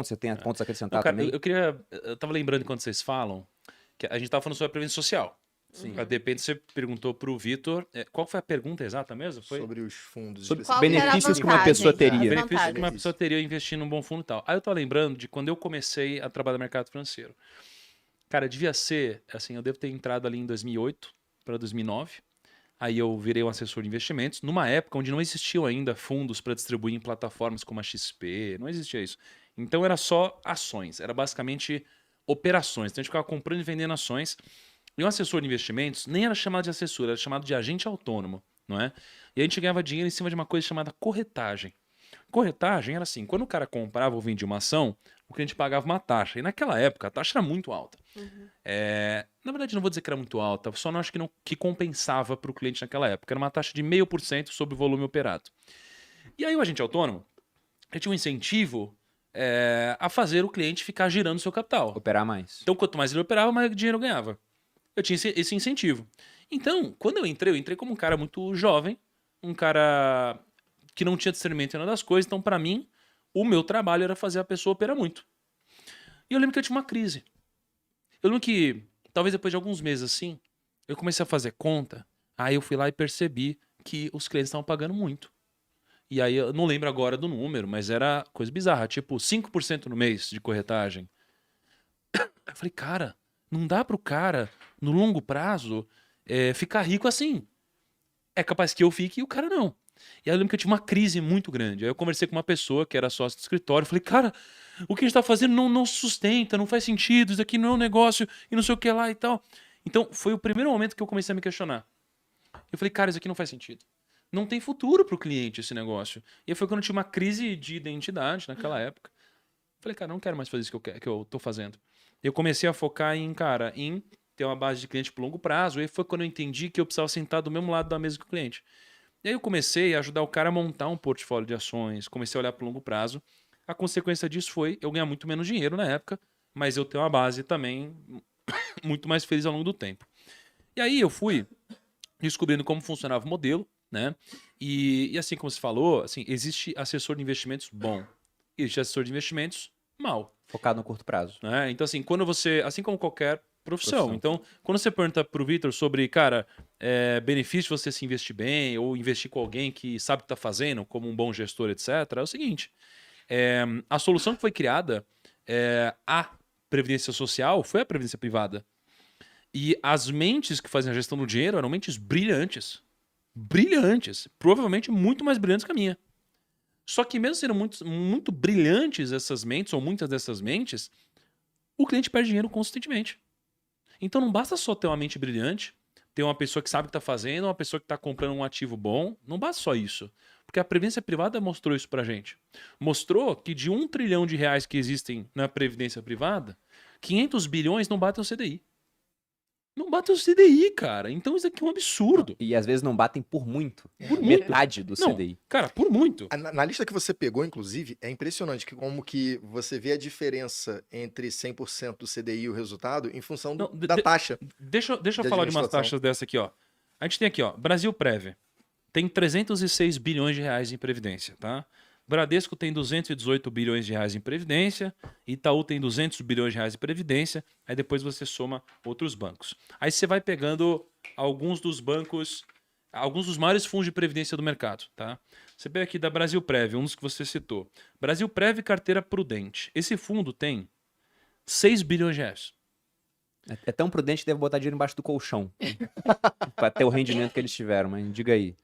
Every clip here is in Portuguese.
Você tem pontos a acrescentar Cara, também? eu tava lembrando enquanto vocês falam, que a gente tava falando sobre a previdência social. Sim. De repente você perguntou pro Vitor, qual foi a pergunta exata mesmo? Foi Sobre os fundos. Sobre Qual que era a benefícios que uma vantagem? pessoa As teria. benefícios que uma vantagens. pessoa teria ao investir num bom fundo e tal. Aí eu tô lembrando de quando eu comecei a trabalhar no mercado financeiro. Cara, devia ser, assim, eu devo ter entrado ali em 2008 para 2009. Aí eu virei um assessor de investimentos, numa época onde não existiam ainda fundos para distribuir em plataformas como a XP, não existia isso. Então era só ações, era basicamente operações. Então a gente ficava comprando e vendendo ações. E um assessor de investimentos nem era chamado de assessor, era chamado de agente autônomo, não é? E a gente ganhava dinheiro em cima de uma coisa chamada corretagem. Corretagem era assim, quando o cara comprava ou vendia uma ação, o cliente pagava uma taxa. E naquela época a taxa era muito alta. Na verdade, não vou dizer que era muito alta, só não acho que compensava para o cliente naquela época. Era uma taxa de 0,5% sobre o volume operado. E aí o agente autônomo ele tinha um incentivo a fazer o cliente ficar girando seu capital. Operar mais. Então, quanto mais ele operava, mais dinheiro eu ganhava. Eu tinha esse incentivo. Então, quando eu entrei como um cara muito jovem, um cara que não tinha discernimento em nada das coisas. Então, para mim, o meu trabalho era fazer a pessoa operar muito. E eu lembro que eu tinha uma crise. Eu lembro que, talvez depois de alguns meses assim, eu comecei a fazer conta, aí eu fui lá e percebi que os clientes estavam pagando muito. E aí eu não lembro agora do número, mas era coisa bizarra, tipo 5% no mês de corretagem. Eu falei, cara, não dá pro cara, no longo prazo, ficar rico assim. É capaz que eu fique e o cara não. E aí eu lembro que eu tinha uma crise muito grande. Aí eu conversei com uma pessoa que era sócio do escritório. Falei, cara, o que a gente tá fazendo não sustenta, não faz sentido, isso aqui não é um negócio e não sei o que lá e tal. Então foi o primeiro momento que eu comecei a me questionar. Eu falei, cara, isso aqui não faz sentido. Não tem futuro pro cliente esse negócio. E aí foi quando eu tinha uma crise de identidade naquela época. Falei, cara, não quero mais fazer isso que eu tô fazendo. Eu comecei a focar em ter uma base de cliente por longo prazo. E aí foi quando eu entendi que eu precisava sentar do mesmo lado da mesa que o cliente. E aí eu comecei a ajudar o cara a montar um portfólio de ações, comecei a olhar para o longo prazo. A consequência disso foi eu ganhar muito menos dinheiro na época, mas eu ter uma base também muito mais feliz ao longo do tempo. E aí eu fui descobrindo como funcionava o modelo, né? E assim como você falou, assim, existe assessor de investimentos bom, existe assessor de investimentos mal. Focado no curto prazo. Né? Então, assim, quando você, assim como qualquer profissão. Então, quando você pergunta pro Vitor sobre, cara, benefício de você se investir bem ou investir com alguém que sabe o que está fazendo, como um bom gestor, etc., é o seguinte: a solução que foi criada, a Previdência Social, foi a Previdência Privada. E as mentes que fazem a gestão do dinheiro eram mentes brilhantes. Brilhantes. Provavelmente muito mais brilhantes que a minha. Só que mesmo sendo muito, muito brilhantes essas mentes, ou muitas dessas mentes, o cliente perde dinheiro constantemente. Então não basta só ter uma mente brilhante, ter uma pessoa que sabe o que está fazendo, uma pessoa que está comprando um ativo bom. Não basta só isso. Porque a Previdência Privada mostrou isso pra gente. Mostrou que de 1 trilhão de reais que existem na Previdência Privada, 500 bilhões não batem o CDI. Não batem o CDI, cara. Então isso aqui é um absurdo. E às vezes não batem por muito. Por muito. Metade do Não, CDI. cara, por muito. Na lista que você pegou, inclusive, é impressionante como que você vê a diferença entre 100% do CDI e o resultado em função da taxa. Deixa eu de falar de umas administração. taxas dessa aqui, ó. A gente tem aqui, ó, Brasil Prev. Tem 306 bilhões de reais em previdência, tá? Bradesco tem 218 bilhões de reais em previdência, Itaú tem 200 bilhões de reais em previdência, aí depois você soma outros bancos. Aí você vai pegando alguns dos bancos, alguns dos maiores fundos de previdência do mercado, tá? Você pega aqui da Brasil Prev, um dos que você citou. Brasil Prev Carteira Prudente. Esse fundo tem 6 bilhões de reais. É tão prudente que deve botar dinheiro embaixo do colchão. Pra ter o rendimento que eles tiveram, mas diga aí.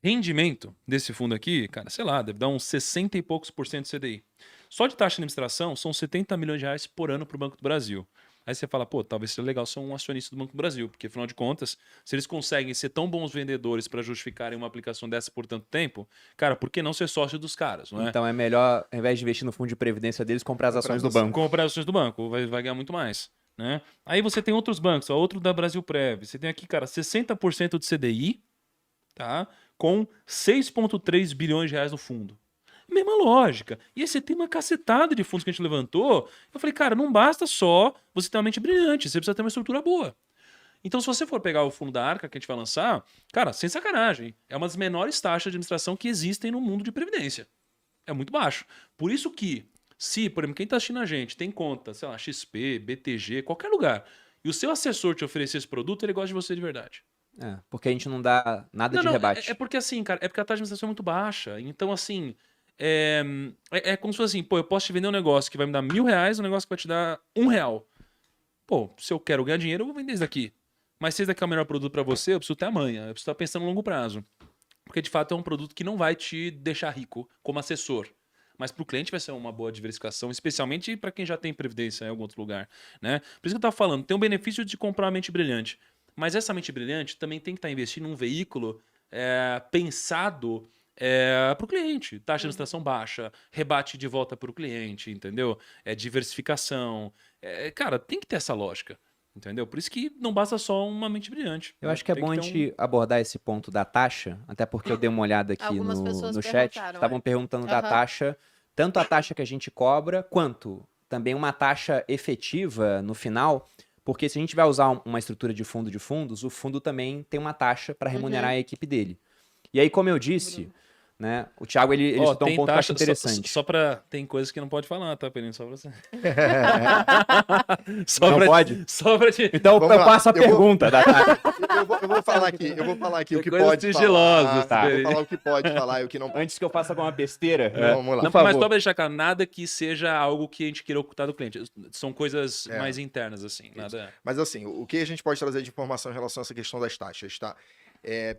Rendimento desse fundo aqui, cara, sei lá, deve dar uns 60 e poucos por cento de CDI. Só de taxa de administração são 70 milhões de reais por ano para o Banco do Brasil. Aí você fala, pô, talvez seja legal ser um acionista do Banco do Brasil, porque afinal de contas, se eles conseguem ser tão bons vendedores para justificarem uma aplicação dessa por tanto tempo, cara, por que não ser sócio dos caras, não é? Então é melhor, ao invés de investir no fundo de previdência deles, comprar as ações do banco. Comprar as ações do banco, vai ganhar muito mais. Né? Aí você tem outros bancos, ó, outro da Brasil Prev. Você tem aqui, cara, 60% de CDI, tá? Com 6,3 bilhões de reais no fundo. Mesma lógica. E aí você tem uma cacetada de fundos que a gente levantou. Eu falei, cara, não basta só você ter uma mente brilhante, você precisa ter uma estrutura boa. Então, se você for pegar o fundo da Arca que a gente vai lançar, cara, sem sacanagem, é uma das menores taxas de administração que existem no mundo de previdência. É muito baixo. Por isso que Se, por exemplo, quem está assistindo a gente tem conta, sei lá, XP, BTG, qualquer lugar, e o seu assessor te oferecer esse produto, ele gosta de você de verdade. Porque a gente não dá nada de rebate. É porque assim, cara, é porque a taxa de administração é muito baixa. Então, assim, é como se fosse assim, pô, eu posso te vender um negócio que vai me dar R$1.000, um negócio que vai te dar R$1. Pô, se eu quero ganhar dinheiro, eu vou vender isso daqui. Mas se esse daqui é o melhor produto para você, eu preciso ter amanhã, eu preciso estar pensando no longo prazo. Porque, de fato, é um produto que não vai te deixar rico como assessor. Mas para o cliente vai ser uma boa diversificação, especialmente para quem já tem previdência em algum outro lugar, né? Por isso que eu estava falando, tem o benefício de comprar uma mente brilhante. Mas essa mente brilhante também tem que estar investindo num veículo pensado para o cliente. Taxa de administração baixa, rebate de volta para o cliente, entendeu? Diversificação. Cara, tem que ter essa lógica, entendeu? Por isso que não basta só uma mente brilhante. Eu acho que é bom a gente abordar esse ponto da taxa, até porque eu dei uma olhada aqui Algumas pessoas no chat. perguntaram, Estavam perguntando da Aham. taxa, tanto a taxa que a gente cobra, quanto também uma taxa efetiva no final. Porque se a gente vai usar uma estrutura de fundos, o fundo também tem uma taxa para remunerar a equipe dele. E aí, como eu disse, né, o Thiago ele citou um ponto que eu acho interessante. Tem coisas que não pode falar, tá, Peninho? Só pra você. Não pode? Só pra te... Então Vamos eu lá, passo a eu vou- pergunta da taxa. Eu vou falar aqui o que Coisas pode sigilosas, falar. tá? Eu vou falar o que pode falar e o que não pode. Antes que eu faça alguma besteira. Vamos lá. Não, Por mas favor. só pra deixar claro, nada que seja algo que a gente queira ocultar do cliente. São coisas mais internas, assim. Nada... Mas assim, o que a gente pode trazer de informação em relação a essa questão das taxas, tá?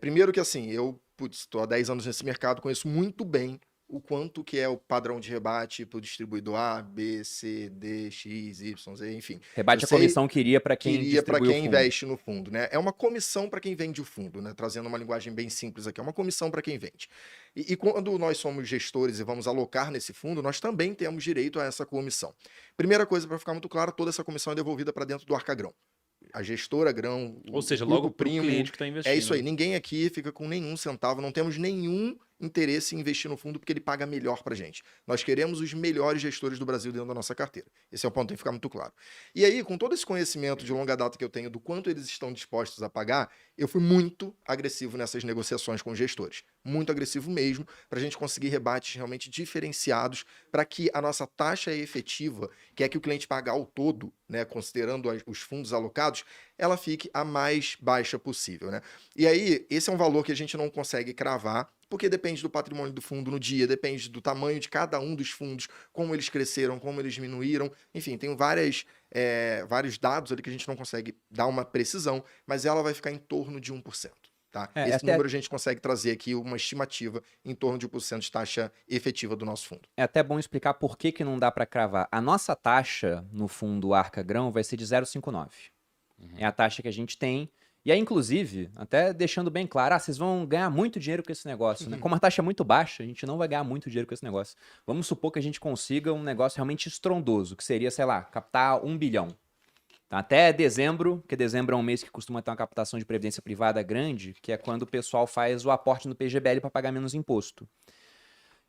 Primeiro que assim, eu estou há 10 anos nesse mercado, conheço muito bem o quanto que é o padrão de rebate para o distribuidor A, B, C, D, X, Y, Z, enfim. Rebate Eu a sei comissão que iria para quem Queria para distribui o quem fundo. investe no fundo, né? É uma comissão para quem vende o fundo, né? Trazendo uma linguagem bem simples aqui, é uma comissão para quem vende. E quando nós somos gestores e vamos alocar nesse fundo, nós também temos direito a essa comissão. Primeira coisa, para ficar muito claro, toda essa comissão é devolvida para dentro do Arca Grão. A gestora Grão, Ou seja, o grupo logo pro primo, cliente que está investindo. é isso aí. Ninguém aqui fica com nenhum centavo, não temos nenhum interesse em investir no fundo porque ele paga melhor pra gente. Nós queremos os melhores gestores do Brasil dentro da nossa carteira. Esse é o ponto que tem que ficar muito claro. E aí, com todo esse conhecimento de longa data que eu tenho do quanto eles estão dispostos a pagar, eu fui muito agressivo nessas negociações com os gestores. Muito agressivo mesmo, para a gente conseguir rebates realmente diferenciados para que a nossa taxa efetiva, que é que o cliente paga ao todo, né, considerando os fundos alocados, ela fique a mais baixa possível, né? E aí, esse é um valor que a gente não consegue cravar, porque depende do patrimônio do fundo no dia, depende do tamanho de cada um dos fundos, como eles cresceram, como eles diminuíram. Enfim, tem vários dados ali que a gente não consegue dar uma precisão, mas ela vai ficar em torno de 1%. Tá? Esse número a gente consegue trazer aqui uma estimativa em torno de 1% de taxa efetiva do nosso fundo. É até bom explicar por que não dá para cravar. A nossa taxa no fundo Arca Grão vai ser de 0,59. É a taxa que a gente tem. E aí, inclusive, até deixando bem claro, vocês vão ganhar muito dinheiro com esse negócio, né? Como a taxa é muito baixa, a gente não vai ganhar muito dinheiro com esse negócio. Vamos supor que a gente consiga um negócio realmente estrondoso, que seria, sei lá, captar 1 bilhão. Tá? Até dezembro, porque dezembro é um mês que costuma ter uma captação de previdência privada grande, que é quando o pessoal faz o aporte no PGBL para pagar menos imposto.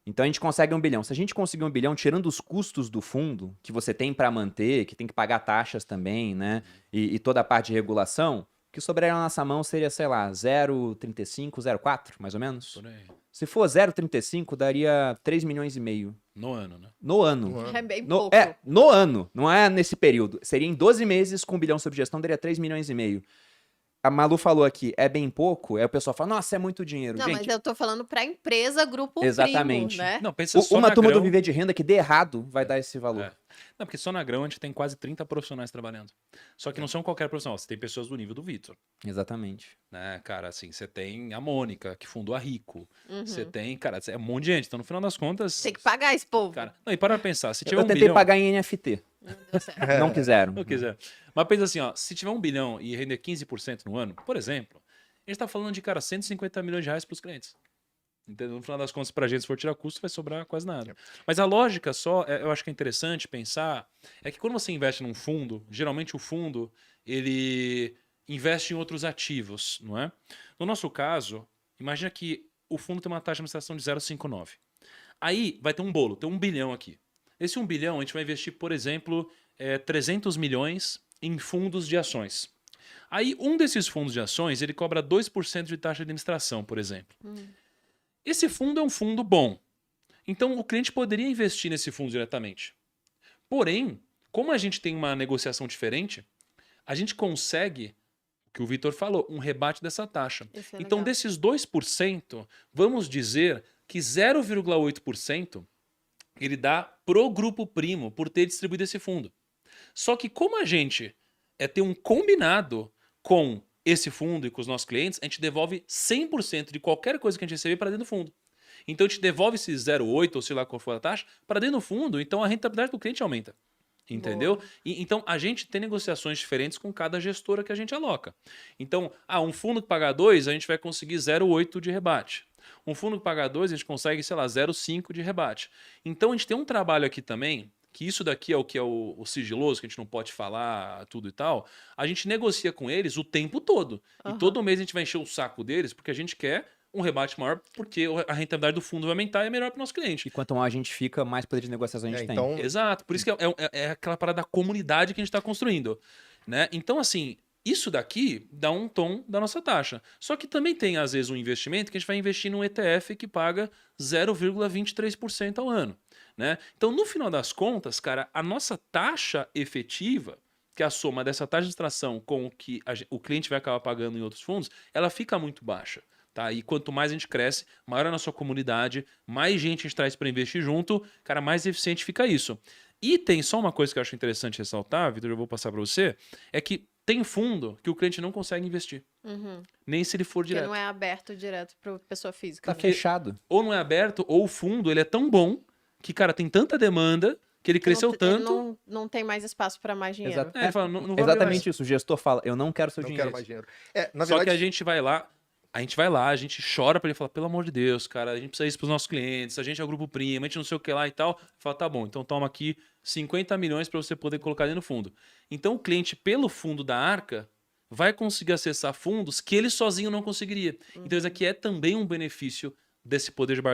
Então a gente consegue 1 bilhão. Se a gente conseguir 1 bilhão, tirando os custos do fundo, que você tem para manter, que tem que pagar taxas também, né? E toda a parte de regulação, o que sobraria na nossa mão seria, sei lá, 0,35, 0,4, mais ou menos. Por aí. Se for 0,35, daria 3 milhões e meio. No ano, né? No ano. É bem pouco. No ano, não é nesse período. Seria em 12 meses com 1 bilhão sob gestão, daria 3 milhões e meio. A Malu falou aqui, é bem pouco, aí o pessoal fala, nossa, é muito dinheiro. Não, Gente, mas eu tô falando pra empresa, grupo Exatamente. primo, né? Não, pensa só uma na turma Grão. do Viver de Renda que dê errado vai dar esse valor. É. Não, porque só na Grão a gente tem quase 30 profissionais trabalhando. Só que não são qualquer profissional, você tem pessoas do nível do Vitor. Exatamente. Né, cara, assim, você tem a Mônica, que fundou a Rico. Uhum. Você tem, cara, é um monte de gente. Então, no final das contas. Tem que pagar esse povo. Cara, não, e para pensar, se tiver Eu 1 tentei bilhão. pagar em NFT, Não deu certo. não quiseram. Não quiser. Mas pensa assim, ó, se tiver 1 bilhão e render 15% no ano, por exemplo, a gente tá falando de, cara, 150 milhões de reais pros clientes. Entendeu? No final das contas, pra gente, se for tirar custo, vai sobrar quase nada. Mas a lógica só, eu acho que é interessante pensar, é que quando você investe num fundo, geralmente o fundo, ele investe em outros ativos, não é? No nosso caso, imagina que o fundo tem uma taxa de administração de 0,59. Aí vai ter um bolo, tem 1 bilhão aqui. Esse 1 bilhão a gente vai investir, por exemplo, 300 milhões em fundos de ações. Aí um desses fundos de ações, ele cobra 2% de taxa de administração, por exemplo. Esse fundo é um fundo bom. Então o cliente poderia investir nesse fundo diretamente. Porém, como a gente tem uma negociação diferente, a gente consegue, o que o Vitor falou, um rebate dessa taxa. Isso é Então, legal. desses 2%, vamos dizer que 0,8% ele dá pro grupo primo por ter distribuído esse fundo. Só que como a gente tem um combinado com esse fundo e com os nossos clientes, a gente devolve 100% de qualquer coisa que a gente receber para dentro do fundo. Então a gente devolve esse 0,8 ou sei lá qual for a taxa para dentro do fundo, então a rentabilidade do cliente aumenta. Entendeu? Boa. Então a gente tem negociações diferentes com cada gestora que a gente aloca. Então, um fundo que paga 2, a gente vai conseguir 0,8 de rebate. Um fundo que paga 2, a gente consegue, sei lá, 0,5 de rebate. Então a gente tem um trabalho aqui também, que isso daqui é o que é o sigiloso, que a gente não pode falar tudo e tal. A gente negocia com eles o tempo todo. E Aham. todo mês a gente vai encher o saco deles, porque a gente quer um rebate maior, porque a rentabilidade do fundo vai aumentar e é melhor para o nosso cliente. E quanto mais a gente fica, mais poder de negociação a gente tem. Então, Exato, por isso que é aquela parada da comunidade que a gente está construindo. Né? Então, assim, isso daqui dá um tom da nossa taxa. Só que também tem, às vezes, um investimento que a gente vai investir num ETF que paga 0,23% ao ano. Né? Então, no final das contas, cara, a nossa taxa efetiva, que é a soma dessa taxa de extração com o que o cliente vai acabar pagando em outros fundos, ela fica muito baixa. Tá? E quanto mais a gente cresce, maior é a nossa comunidade, mais gente a gente traz para investir junto, cara, mais eficiente fica isso. E tem só uma coisa que eu acho interessante ressaltar, Vitor, eu vou passar para você, é que tem fundo que o cliente não consegue investir, Uhum. nem se ele for Porque direto. não é aberto direto para pessoa física. Tá né? fechado. Ou não é aberto, ou o fundo ele é tão bom que, cara, tem tanta demanda que ele cresceu Não- tanto. Não tem mais espaço para mais dinheiro. Exato. Ele fala, não vou abrir mais. Exatamente isso. O gestor fala, eu não quero seu não dinheiro. quero mais dinheiro. Na Só que verdade, a gente vai lá, a gente chora pra ele falar, pelo amor de Deus, cara, a gente precisa isso pros nossos clientes, a gente é o grupo primo, a gente não sei o que lá e tal. Fala, tá bom, então toma aqui 50 milhões para você poder colocar dentro do fundo. Então o cliente, pelo fundo da Arca, vai conseguir acessar fundos que ele sozinho não conseguiria. Então isso aqui é também um benefício desse poder de barganha